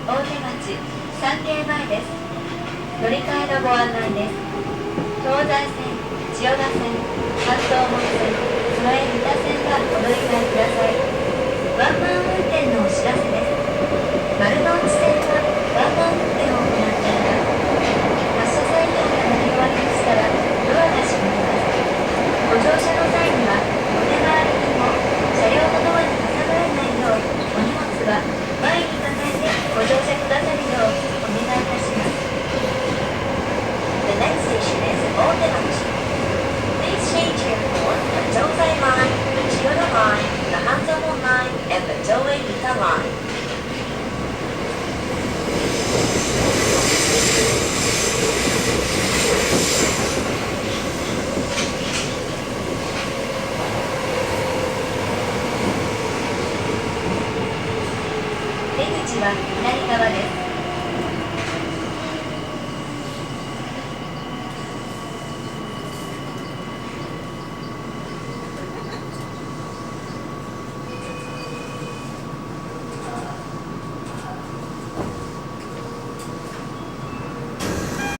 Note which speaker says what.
Speaker 1: 大手町三景前です。乗り換えのご案内です。東西線、千代田線、関東本線、その三田線はお乗り換えください。ワンマン運転のお知らせです。丸の内線はワンマン運転を行っています。発車サインが鳴り終わりましたらドアが閉まります。ご乗車の際にはお手回りにも車両のドアに挟まらないようお荷物は前に抱えてご乗車くださるようお願いいたします。The next station is Otemachi. Please change your on the Tozai Line, the Chiyoda Line, the Hanzomon Line, and the Toei Mita Line.出口は左側です。